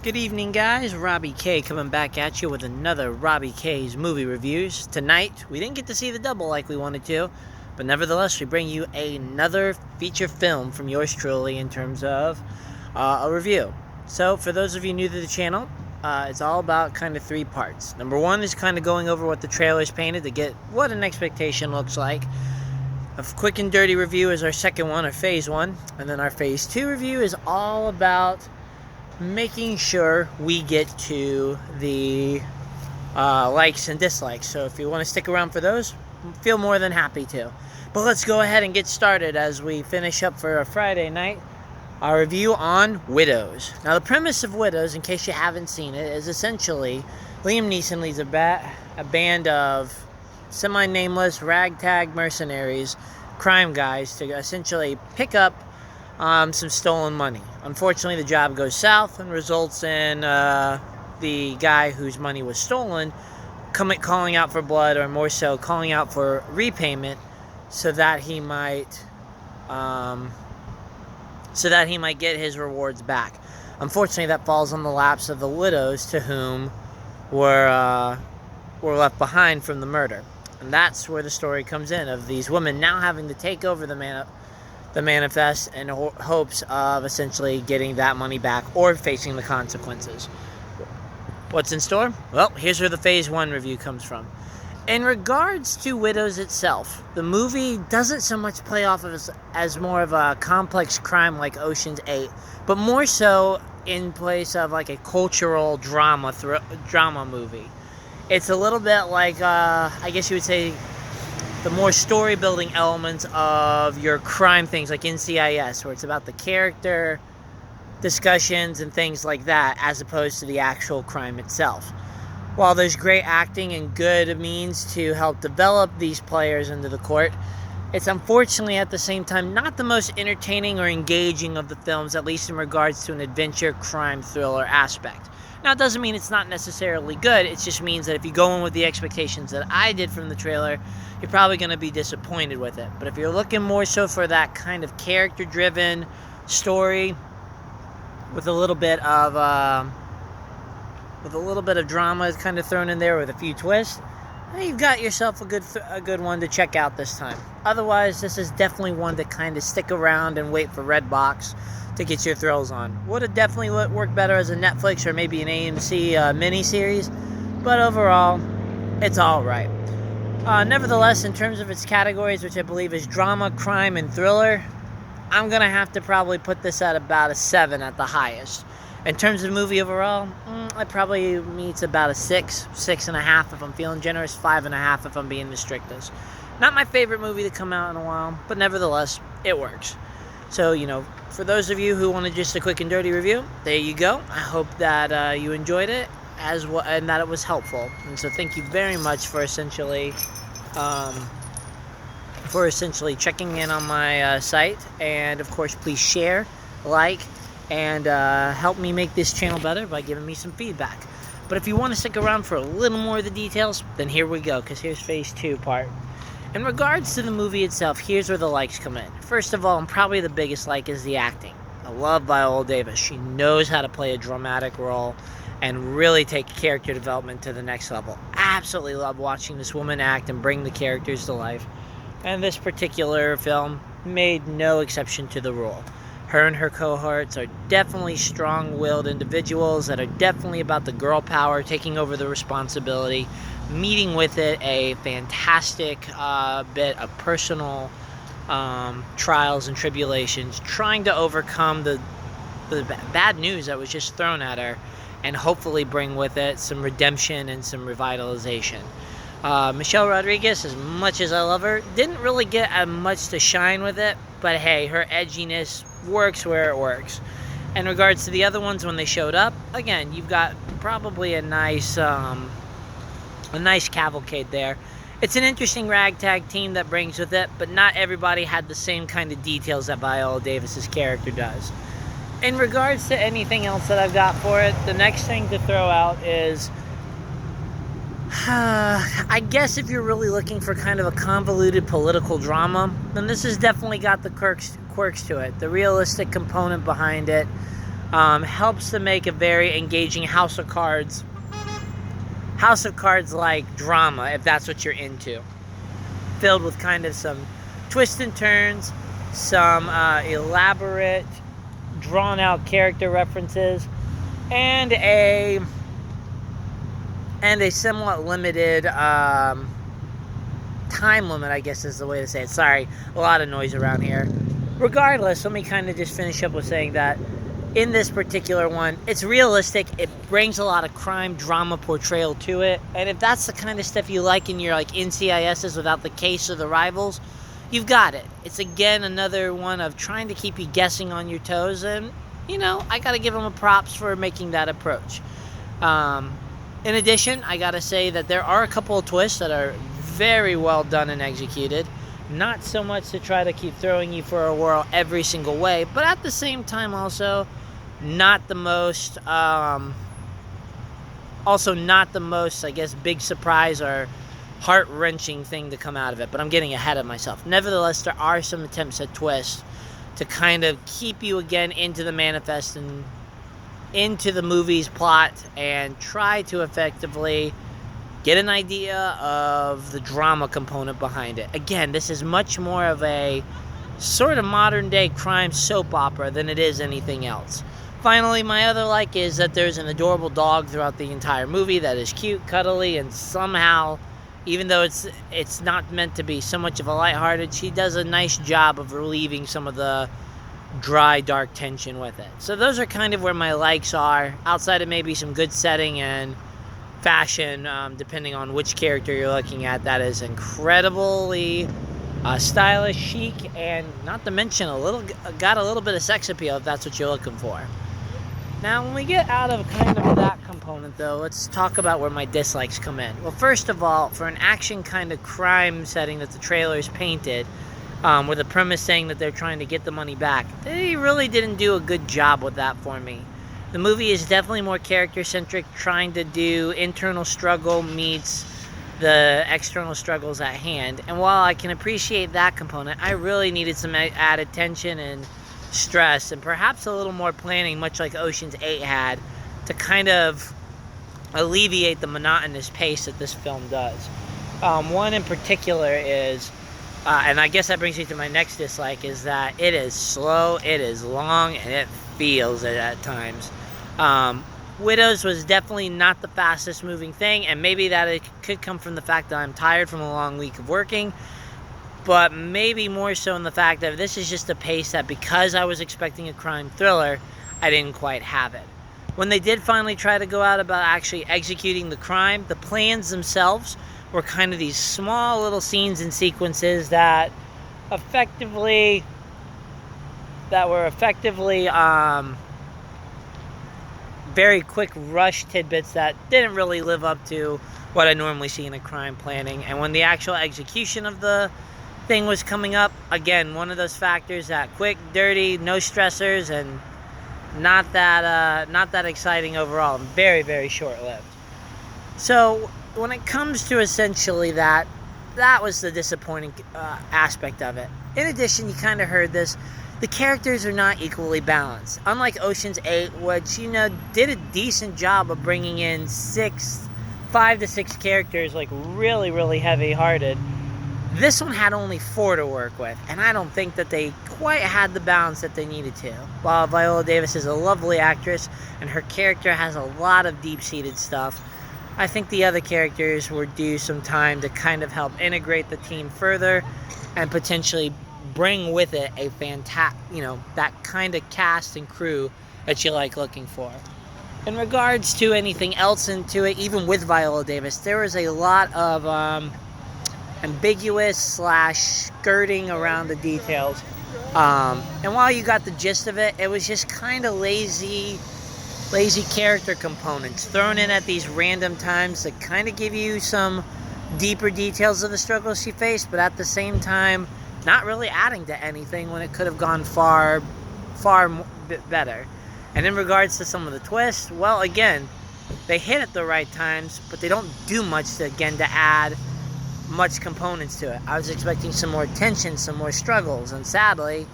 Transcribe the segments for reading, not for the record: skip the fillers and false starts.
Good evening, guys. Robbie K coming back at you with another Robbie K's movie reviews. Tonight, we didn't get to see the double like we wanted to, but nevertheless, we bring you another feature film from yours truly in terms of a review. So, for those of you new to the channel, it's all about kind of three parts. Number one is kind of going over what the trailers painted to get what an expectation looks like. A quick and dirty review is our second one, or phase one, and then our phase two review is all about making sure we get to the likes and dislikes. So if you want to stick around for those, feel more than happy to. But let's go ahead and get started as we finish up for a Friday night, our review on Widows. Now the premise of Widows, in case you haven't seen it, is essentially Liam Neeson leads a band of semi-nameless ragtag mercenaries, crime guys, to essentially pick up some stolen money. Unfortunately, the job goes south and results in the guy whose money was stolen calling out for blood, or more so, calling out for repayment, so that he might get his rewards back. Unfortunately, that falls on the laps of the widows to whom were left behind from the murder, and that's where the story comes in, of these women now having to take over the manifest in hopes of essentially getting that money back or facing the consequences. What's in store? Well, here's where the phase one review comes from. In regards to Widows itself, the movie doesn't so much play off of as more of a complex crime like Ocean's 8, but more so in place of like a cultural drama movie. It's a little bit like, I guess you would say, the more story-building elements of your crime things like NCIS, where it's about the character discussions and things like that, as opposed to the actual crime itself. While there's great acting and good means to help develop these players into the court, it's unfortunately at the same time not the most entertaining or engaging of the films, at least in regards to an adventure crime thriller aspect. Now, it doesn't mean it's not necessarily good. It just means that if you go in with the expectations that I did from the trailer, you're probably going to be disappointed with it. But if you're looking more so for that kind of character-driven story with a little bit of drama kind of thrown in there with a few twists, you've got yourself a good one to check out this time. Otherwise, this is definitely one to kind of stick around and wait for Redbox to get your thrills on. Would have definitely worked better as a Netflix or maybe an AMC miniseries, but overall, it's all right. Nevertheless, in terms of its categories, which I believe is drama, crime, and thriller, I'm going to have to probably put this at about a 7 at the highest. In terms of movie overall, it probably meets about a 6, 6.5 if I'm feeling generous, 5.5 if I'm being the strictest. Not my favorite movie to come out in a while, but nevertheless, it works. So, for those of you who wanted just a quick and dirty review, there you go. I hope that you enjoyed it and that it was helpful. And so thank you very much for essentially checking in on my site. And, of course, please share, like, and help me make this channel better by giving me some feedback. But if you want to stick around for a little more of the details, then here we go, because here's phase two part. In regards to the movie itself, here's where the likes come in. First of all, and probably the biggest like, is the acting. I love Viola Davis. She knows how to play a dramatic role and really take character development to the next level. Absolutely love watching this woman act and bring the characters to life. And this particular film made no exception to the rule. Her and her cohorts are definitely strong-willed individuals that are definitely about the girl power, taking over the responsibility, meeting with it a fantastic bit of personal trials and tribulations, trying to overcome the bad news that was just thrown at her, and hopefully bring with it some redemption and some revitalization. Michelle Rodriguez, as much as I love her, didn't really get much to shine with it, but hey, her edginess works where it works. In regards to the other ones, when they showed up, again, you've got probably a nice cavalcade there. It's an interesting ragtag team that brings with it, but not everybody had the same kind of details that Viola Davis's character does. In regards to anything else that I've got for it, the next thing to throw out is I guess if you're really looking for kind of a convoluted political drama, then this has definitely got the quirks to it. The realistic component behind it helps to make a very engaging House of Cards like drama, if that's what you're into. Filled with kind of some twists and turns, some elaborate, drawn out character references, and a somewhat limited time limit, I guess is the way to say it. Sorry, a lot of noise around here. Regardless, let me kind of just finish up with saying that in this particular one, it's realistic. It brings a lot of crime drama portrayal to it. And if that's the kind of stuff you like in your like NCISs without the case or the rivals, you've got it. It's again another one of trying to keep you guessing on your toes. And, you know, I got to give them a props for making that approach. In addition, I got to say that there are a couple of twists that are very well done and executed. Not so much to try to keep throwing you for a whirl every single way, but at the same time also not the most, I guess, big surprise or heart-wrenching thing to come out of it. But I'm getting ahead of myself. Nevertheless, there are some attempts at twists to kind of keep you again into the manifest and into the movie's plot and try to effectively get an idea of the drama component behind it. Again, this is much more of a sort of modern-day crime soap opera than it is anything else. Finally, my other like is that there's an adorable dog throughout the entire movie that is cute, cuddly, and somehow, even though it's not meant to be so much of a lighthearted, she does a nice job of relieving some of the dry, dark tension with it. So those are kind of where my likes are, outside of maybe some good setting and fashion, depending on which character you're looking at. That is incredibly stylish, chic, and not to mention got a little bit of sex appeal if that's what you're looking for. Now, when we get out of kind of that component, though, let's talk about where my dislikes come in. Well, first of all, for an action kind of crime setting that the trailer's painted, with the premise saying that they're trying to get the money back, they really didn't do a good job with that for me. The movie is definitely more character-centric, trying to do internal struggle meets the external struggles at hand. And while I can appreciate that component, I really needed some added tension and stress and perhaps a little more planning, much like Ocean's 8 had, to kind of alleviate the monotonous pace that this film does. One in particular is, and I guess that brings me to my next dislike, is that it is slow, it is long, and it feels it at times. Widows was definitely not the fastest moving thing, and maybe that it could come from the fact that I'm tired from a long week of working, but maybe more so in the fact that this is just a pace that, because I was expecting a crime thriller, I didn't quite have it. When they did finally try to go out about actually executing the crime, the plans themselves were kind of these small little scenes and sequences that were effectively very quick rush tidbits that didn't really live up to what I normally see in a crime planning. And when the actual execution of the thing was coming up, again, one of those factors that quick, dirty, no stressors, and not that exciting overall, and very, very short-lived. So when it comes to essentially that was the disappointing aspect of it. In addition, you kind of heard this, the characters are not equally balanced. Unlike Ocean's 8, which, you know, did a decent job of bringing in 5 to 6 characters, like really, really heavy-hearted, this one had only 4 to work with, and I don't think that they quite had the balance that they needed to. While Viola Davis is a lovely actress, and her character has a lot of deep-seated stuff, I think the other characters were due some time to kind of help integrate the team further, and potentially bring with it a that kind of cast and crew that you like looking for. In regards to anything else into it, even with Viola Davis, there was a lot of ambiguous / skirting around the details. And while you got the gist of it, it was just kind of lazy character components thrown in at these random times that kind of give you some deeper details of the struggles she faced, but at the same time, not really adding to anything when it could have gone far better. And in regards to some of the twists, well, again, they hit at the right times, but they don't do much to add much components to it. I was expecting some more tension, some more struggles, and sadly,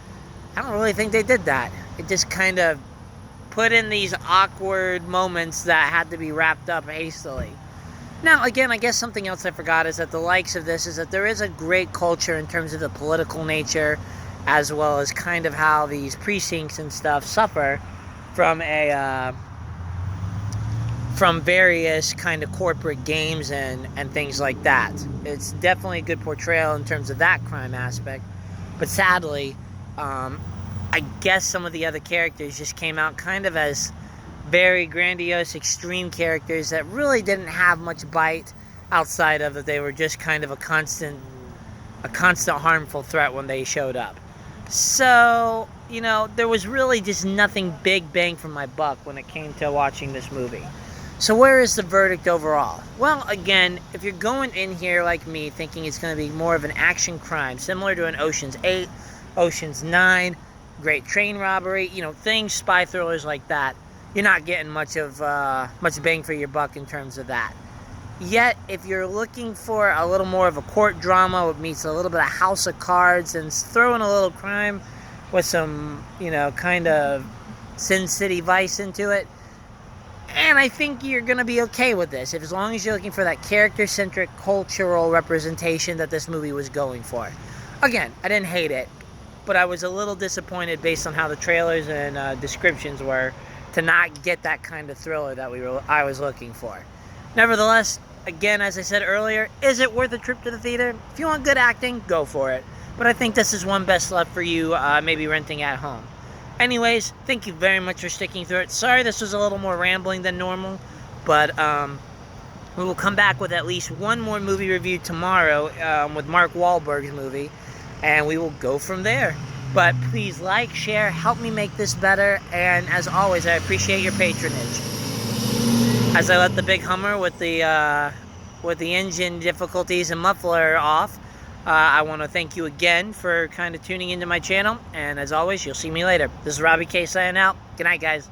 I don't really think they did that. It just kind of put in these awkward moments that had to be wrapped up hastily. Now, again, I guess something else I forgot is that the likes of this is that there is a great culture in terms of the political nature, as well as kind of how these precincts and stuff suffer from from various kind of corporate games and things like that. It's definitely a good portrayal in terms of that crime aspect. But sadly, I guess some of the other characters just came out kind of as very grandiose, extreme characters that really didn't have much bite outside of that they were just kind of a constant harmful threat when they showed up. So, you know, there was really just nothing big bang for my buck when it came to watching this movie. So where is the verdict overall? Well, again, if you're going in here like me thinking it's going to be more of an action crime, similar to an Ocean's 8, Ocean's 9, great train robbery, you know, things, spy thrillers like that, you're not getting much bang for your buck in terms of that. Yet, if you're looking for a little more of a court drama, it meets a little bit of House of Cards and throw in a little crime with some, you know, kind of Sin City Vice into it, and I think you're going to be okay with this, as long as you're looking for that character-centric cultural representation that this movie was going for. Again, I didn't hate it, but I was a little disappointed based on how the trailers and descriptions were to not get that kind of thriller that I was looking for. Nevertheless, again, as I said earlier, is it worth a trip to the theater? If you want good acting, go for it. But I think this is one best left for you, maybe renting at home. Anyways, thank you very much for sticking through it. Sorry this was a little more rambling than normal, but we will come back with at least one more movie review tomorrow with Mark Wahlberg's movie, and we will go from there. But please like, share, help me make this better, and as always, I appreciate your patronage. As I let the big Hummer with the engine difficulties and muffler off, I want to thank you again for kind of tuning into my channel, and as always, you'll see me later. This is Robbie K signing out. Good night, guys.